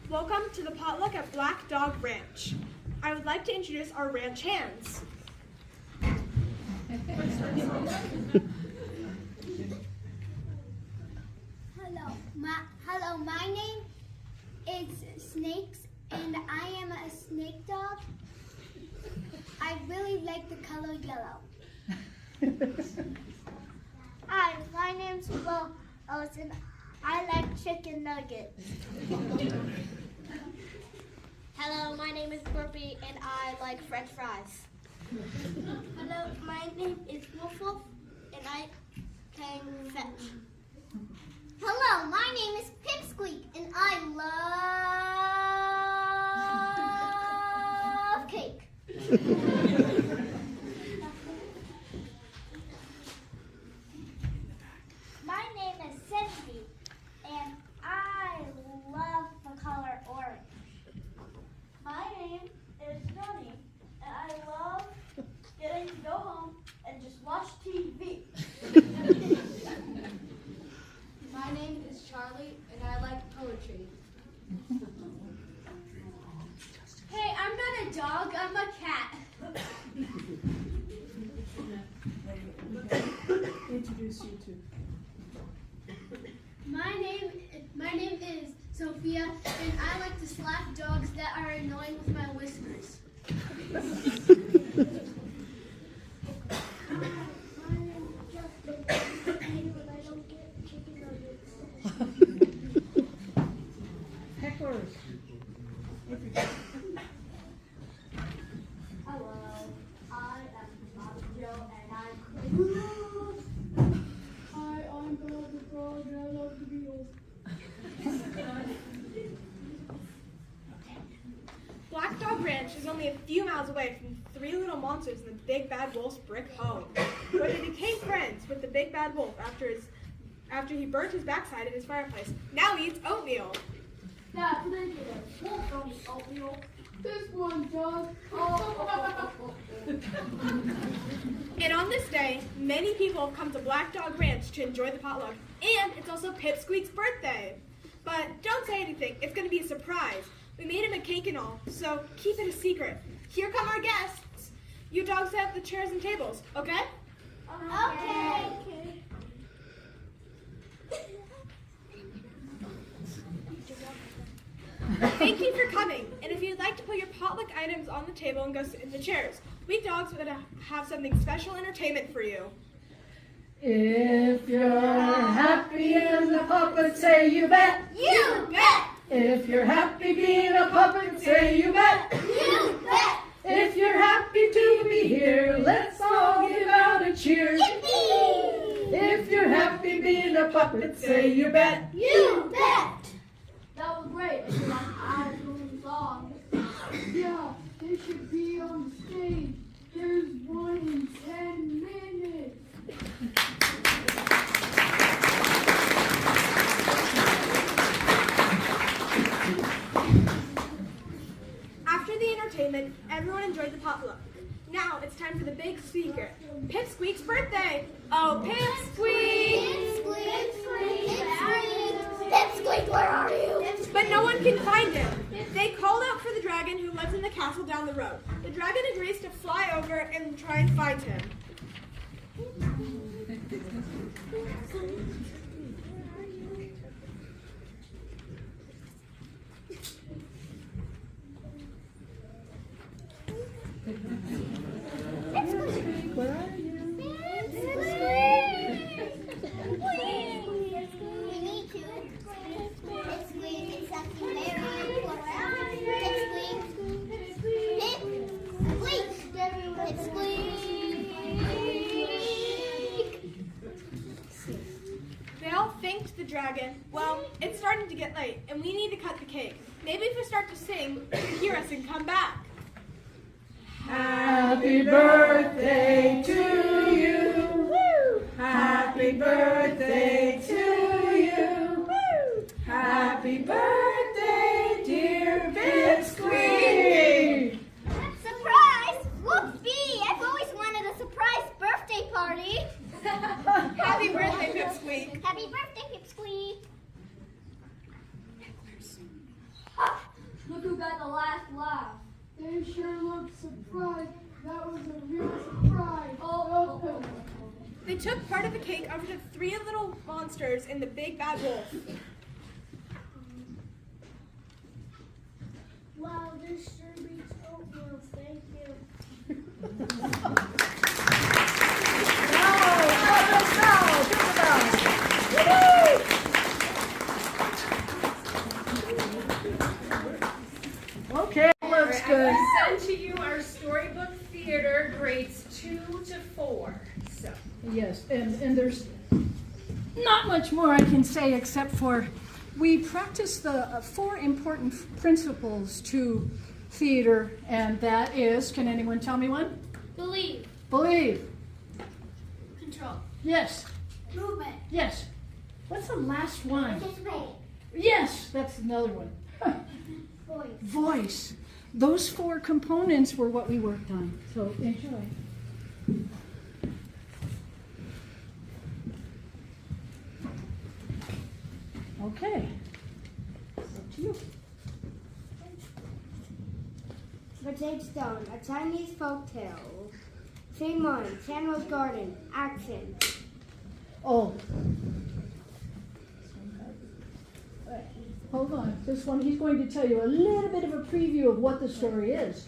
Welcome to the potluck at Black Dog Ranch. I would like to introduce our ranch hands. Hello, my name is Snakes, and I am a snake dog. I really like the color yellow. Hi, my name's Rose, and I like chicken nuggets. Hello, my name is Burpee, and I like French fries. Hello, my name is Wolf Wolf, and I can fetch. Hello, my name is Pipsqueak, and I love cake. My name is Cindy, and I love the color orange. My name is Johnny, and I love getting to go home and just watch TV. My name is Charlie, and I like poetry. Hey, I'm not a dog, I'm a cat. Introduce you to. My name is Sophia, and I like to slap dogs that are annoying with my whiskers. Hecklers. Hello, I am Bobby Joe, and I'm crazy. Hi, I'm Bob the Frog, and I love the Beatles. Black Dog Ranch is only a few miles away from the three little monsters in the Big Bad Wolf's brick home, where they became friends with the Big Bad Wolf after he burnt his backside in his fireplace. Now he eats oatmeal. That's ridiculous. Wolf don't eat oatmeal. This one does. And on this day, many people have come to Black Dog Ranch to enjoy the potluck, and it's also Pipsqueak's birthday. But don't say anything, it's going to be a surprise. We made him a cake and all, so keep it a secret. Here come our guests. You dogs set up the chairs and tables, okay? Okay. Thank you for coming, and if you'd like to put your potluck items on the table and go sit in the chairs, we dogs are going to have something special entertainment for you. If you're happy as a puppet, say you bet. You bet. If you're happy being a puppet, say you bet. You bet. If you're happy to be here, let's all give out a cheer. Yippee! If you're happy being a puppet, say you bet. You bet. That was great. I feel like I was doing songs. Yeah, they should be on stage. There's one in 10 minutes. After the entertainment, everyone enjoyed the potluck. Now it's time for the big secret, Pipsqueak's birthday. Oh, Pipsqueak! Pipsqueak, where are you? But no one can find him. They called out for the dragon who lives in the castle down the road. The dragon agrees to fly over and try and find him. Where are you? We need to. Pipsqueak is something very important. Pipsqueak. They all thanked the dragon. Well, it's starting to get late, and we need to cut the cake. Maybe if we start to sing, you can hear us and come back. Happy birthday to you. Woo! Happy birthday to you. Woo! Happy birthday, dear Pipsqueak. Surprise! Whoopsie! I've always wanted a surprise birthday party. Happy birthday, Pipsqueak. Happy birthday, Pipsqueak. got the last laugh? They sure look surprised. That was a real surprise. Oh. They took part of the cake over to 3 little monsters in the big bad wolf. Wow, this sure beats oatmeal. Thank you. Okay, looks good. I sent to you our Storybook Theater grades 2 to 4. So Yes, and there's not much more I can say except for we practice the 4 important principles to theater, and that is, can anyone tell me one? Believe. Believe. Control. Yes. Movement. Yes. What's the last one? Participate. Yes, that's another one. Voice. Voice. Those 4 components were what we worked on. So enjoy. Okay. Up to you. The Jade Stone, a Chinese folktale. Scene 1, Samuel's Garden. Action. Oh. Hold on. This one, he's going to tell you a little bit of a preview of what the story is.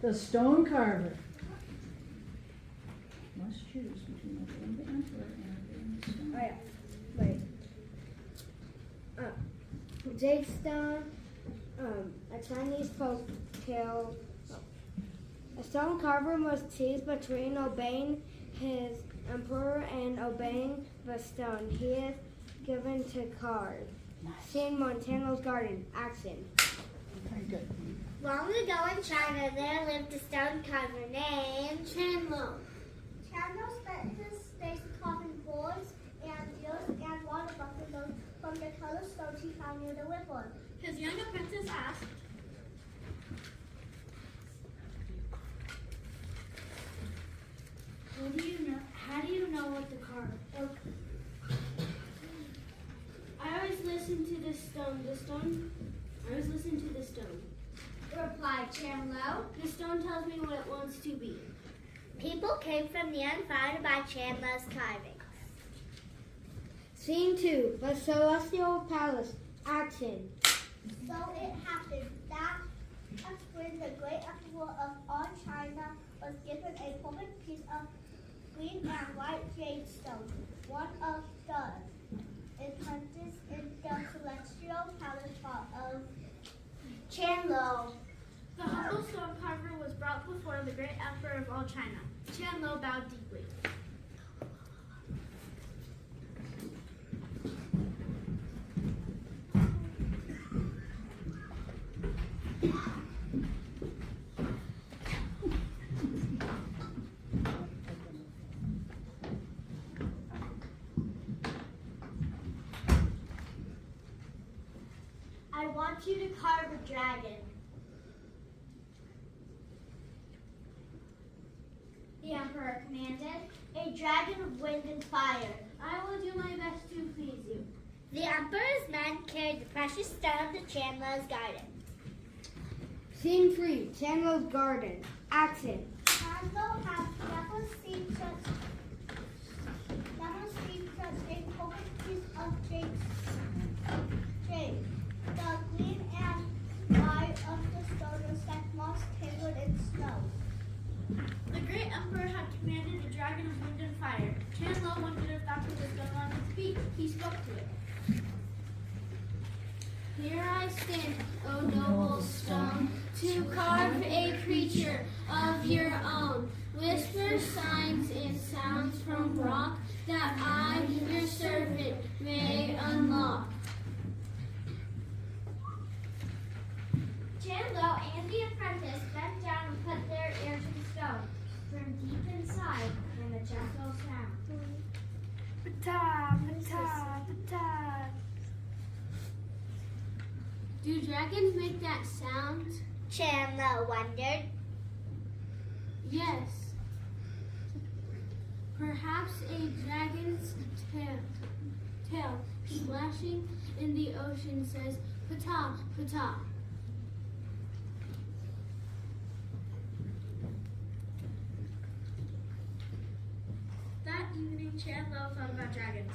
The Stone Carver. Must choose between the emperor and the stone. Oh yeah. Wait. Jade Stone, a Chinese folk tale. A stone carver must choose between obeying his emperor and obeying the stone he is given to carve. Scene 1, Samuel's Garden. Action. Very good. Long ago in China, there lived a stone carver named Chandlo. Chandler spent his days carving boards and deals and water buffaloes from the color stones he found near the river. His young apprentice asked, how do you know what to carve? I always listen to the stone. I always listen to the stone. Replied Chandlo. The stone tells me what it wants to be. People came from near and far to buy Chandler's carvings. Scene 2, the Celestial Palace. Action. So it happened that when the great emperor of all China was given a perfect piece of green and white jade stone, one of the apprentices in the celestial palace of Chandler. The humble stone carver was brought before the great emperor of all China. Chandlo bowed deeply. I want you to carve a dragon. The emperor commanded, a dragon of wind and fire. I will do my best to please you. The emperor's men carried the precious stone to Chandler's garden. Scene 3, Chandler's Garden. Action. Chandler has never seen such a perfect piece of jade. The green and white of the stone was like moss tangled in snow. The great emperor had commanded a dragon of wind and fire. Chandlo wondered if that's what was going on with its beak. He spoke to it. Here I stand, O noble stone, to carve a creature of your own. Whisper signs and sounds from rock that I, your servant, may unlock. Chandler and the apprentice bent down and put their ear to the stone. From deep inside came a gentle sound. Pata, pata, pata. Do dragons make that sound? Chandler wondered. Yes. Perhaps a dragon's tail splashing in the ocean says, "Pata, pata." Chandler thought about dragons.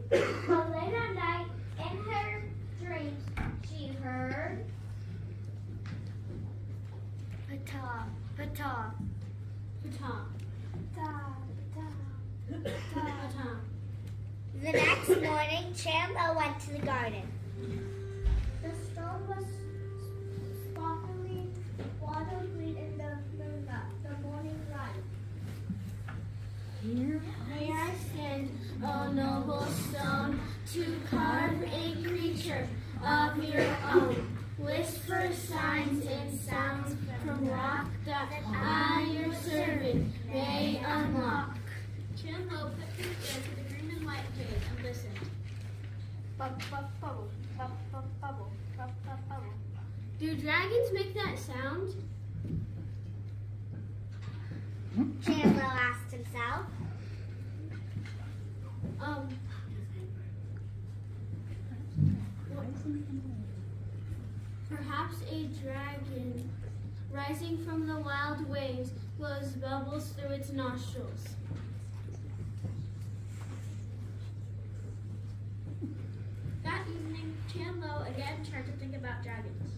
But late at night, in her dreams, she heard Pata, pata, Pata, ta, ta. Pata. The next morning, Chandler went to the garden. The stone was sparkling water green in the moonlight, the morning light. Here I stand, O noble stone, to carve a creature of your own. Whisper signs and sounds from rock that I, your servant, may unlock. Chandler put his ear to the green and white jade and listened. Bubble, bubble, bubble, bubble. Do dragons make that sound? Chandler asked himself. Perhaps a dragon rising from the wild waves blows bubbles through its nostrils. That evening, Chandler again tried to think about dragons.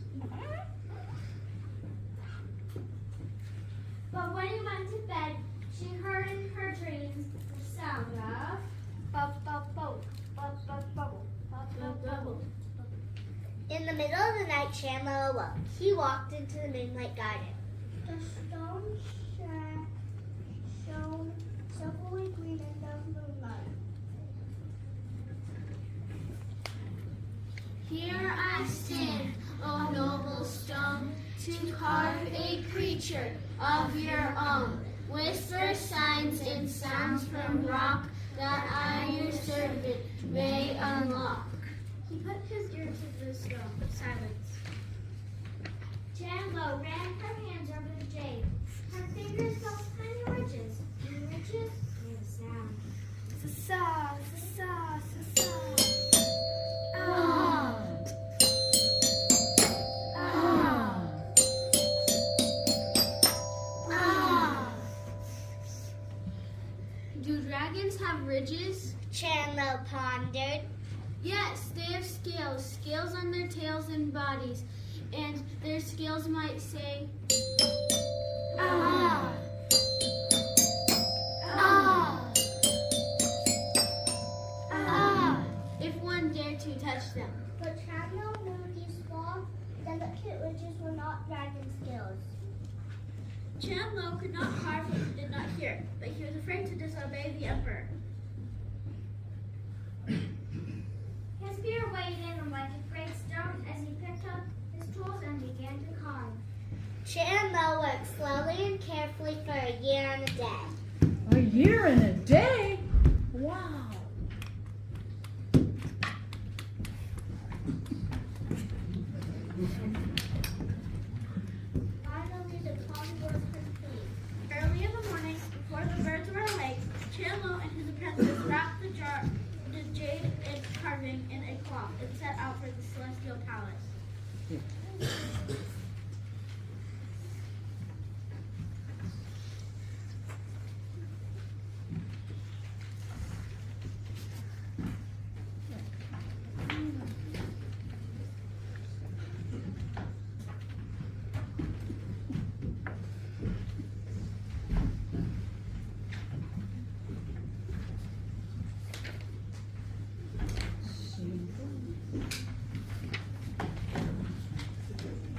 But when he went to bed, she heard in her dreams the sound of Bubble, bubble. bubble. In the middle of the night, Chandler awoke. He walked into the moonlight garden. The stone shone silvery green in the moonlight. Here I stand, O noble stone, to carve a creature of your own. Whisper signs and sounds from rock that I, your servant, may unlock. He put his ear to the stone. Silence. Chandler ran her hands over the jade. Her fingers felt tiny ridges. And ridges made a sound. Sa, sa, sa, sa. Ah. Ah. Ah. Do dragons have ridges? Chandler pondered. Yes, they have scales on their tails and bodies, and their scales might say, Ah. Ah. Ah. if one dared to touch them. But Chandler knew these small, delicate ridges were not dragon scales. Chandler could not carve what he did not hear, but he was afraid to disobey the emperor. His fear weighed in him like a great stone as he picked up his tools and began to carve. Chandler worked slowly and carefully for a year and a day. A year and a day? Wow. Finally, the pond was complete. Early in the morning, before the birds were awake, Chandler and his apprentice wrapped the jade in carving in a cloth and set out for the celestial palace.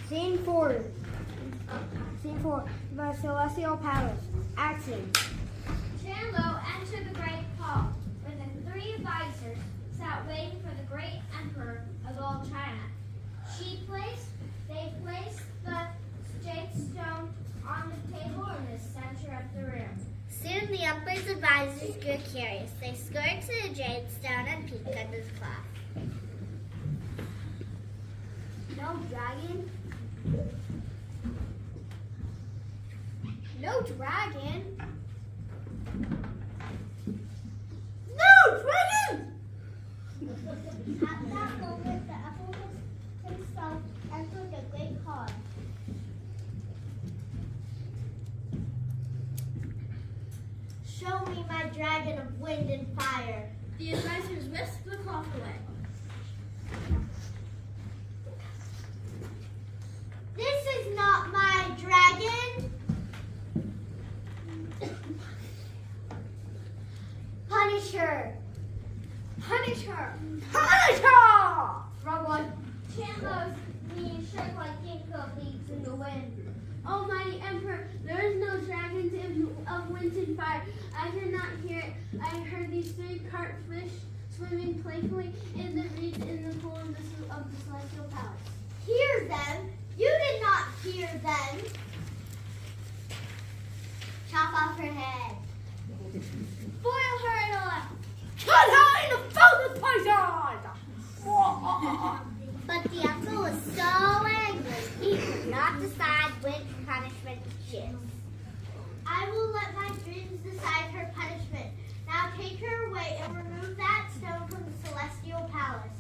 Scene 4. Scene 4. The Celestial Palace. Action. Chandler entered the great hall, where the three advisors sat waiting for the great emperor of all China. They placed the Jade Stone on the table in the center of the room. Soon the emperor's advisors grew curious. They scurried to the Jade Stone and peeked under the cloth. No dragon. No dragon. No dragon! At that moment, the emperor himself entered the great hall. Show in fire. The advisors whisked the cloth away. This is not my dragon. Punish her. Punish her. Punish her! Wrong one. Chandler's knees shook like ginkgo leaves in the wind. Almighty Emperor, there is no dragons of wind and fire. I did not hear it. I heard these three carpfish swimming playfully in the reeds in the pool of the celestial palace. Hear them? You did not hear them. Chop off her head. Boil her in oil. Cut her into focus poison! But the uncle was so angry, he could not decide which punishment to choose. I will let my dreams decide her punishment. Now take her away and remove that stone from the celestial palace.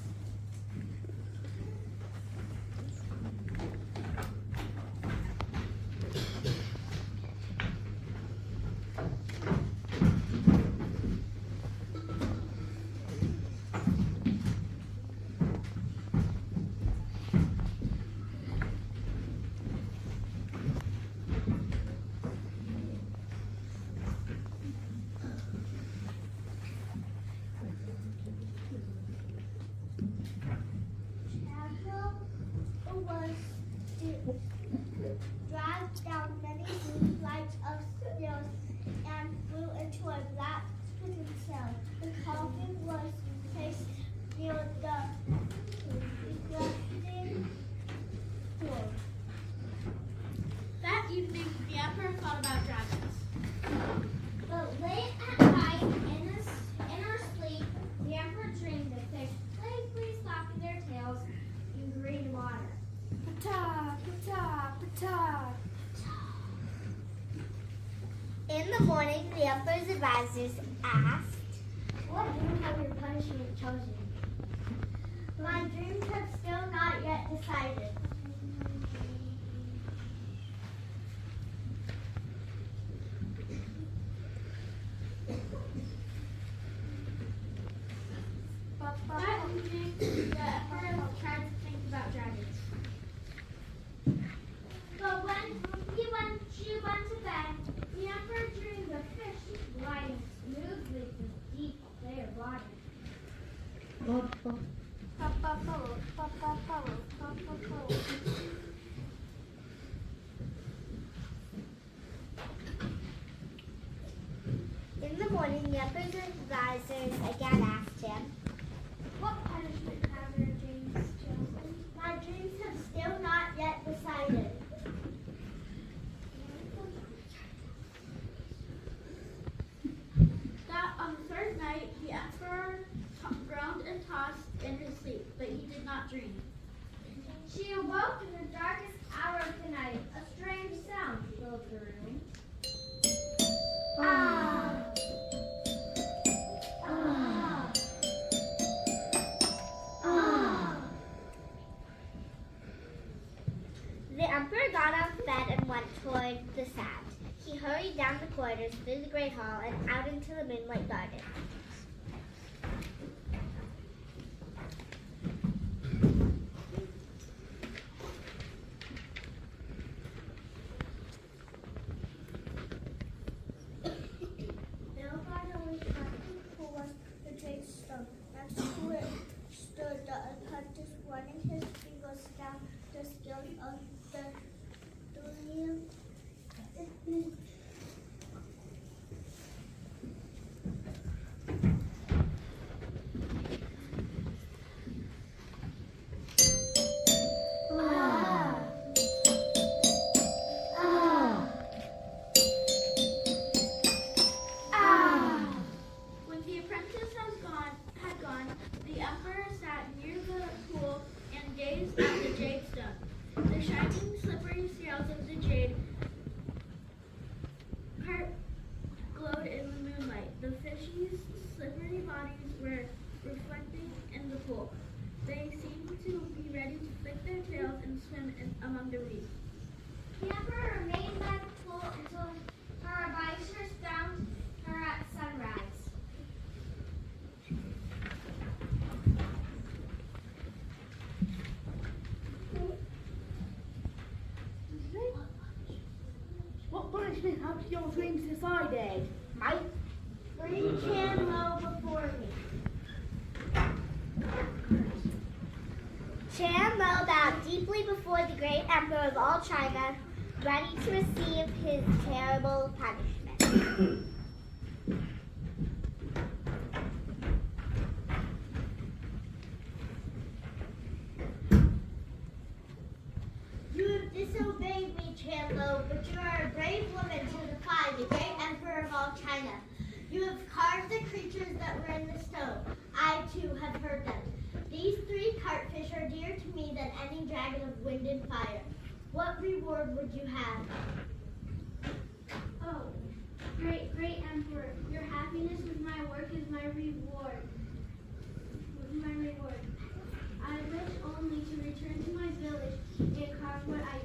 Dragged down many blue flights of stairs and flew into a black prison cell. The coffin was placed near the egressing door. That evening, the emperor thought about dragons. But late at night, in her sleep, the emperor dreamed of fish playfully slapping their tails in green water. Pata, pata, pata. In the morning, the emperor's advisors asked, What dream have your punishment chosen? My dreams have still not yet decided. That evening, the emperor tried to think about dragons. But when she went to bed, the emperor dreamed of fish gliding smoothly through deep, clear water. In the morning, the emperor's advisors again asked him, What punishment have your dreams chosen? My dreams have still not yet decided. That on the third night, the emperor groaned and tossed in his sleep, but he did not dream. She awoke in the darkest hour of the night. A strange sound filled the room. Ah! Ah! Ah! The emperor got out of bed and went toward the sound. He hurried down the corridors, through the great hall, and out into the moonlit garden. Bill by the reflecting pool was the Jade Stone. Next to it stood the apprentice, running his fingers down the skills of the dueling. When the apprentice had gone, the emperor sat near the pool and gazed at the Jade Stone. The shining, slippery scales of the jade part glowed in the moonlight. The fishes' slippery bodies were reflecting in the pool. They seemed to be ready to flick their tails and swim among the reeds. The emperor remained by the pool until her advisors found her at sunrise. your dreams decided. Might bring Chan-Lo before me. Chan-Lo bowed deeply before the great emperor of all China, ready to receive his terrible punishment. You have disobeyed me, Chan-Lo, but you are a brave woman to defy the great emperor of all China. You have carved the creatures that were in the stone. I, too, have heard them. These 3 cartfish are dearer to me than any dragon of wind and fire. What reward would you have? Oh, great emperor, your happiness with my work is my reward. I wish only to return to my village and carve what I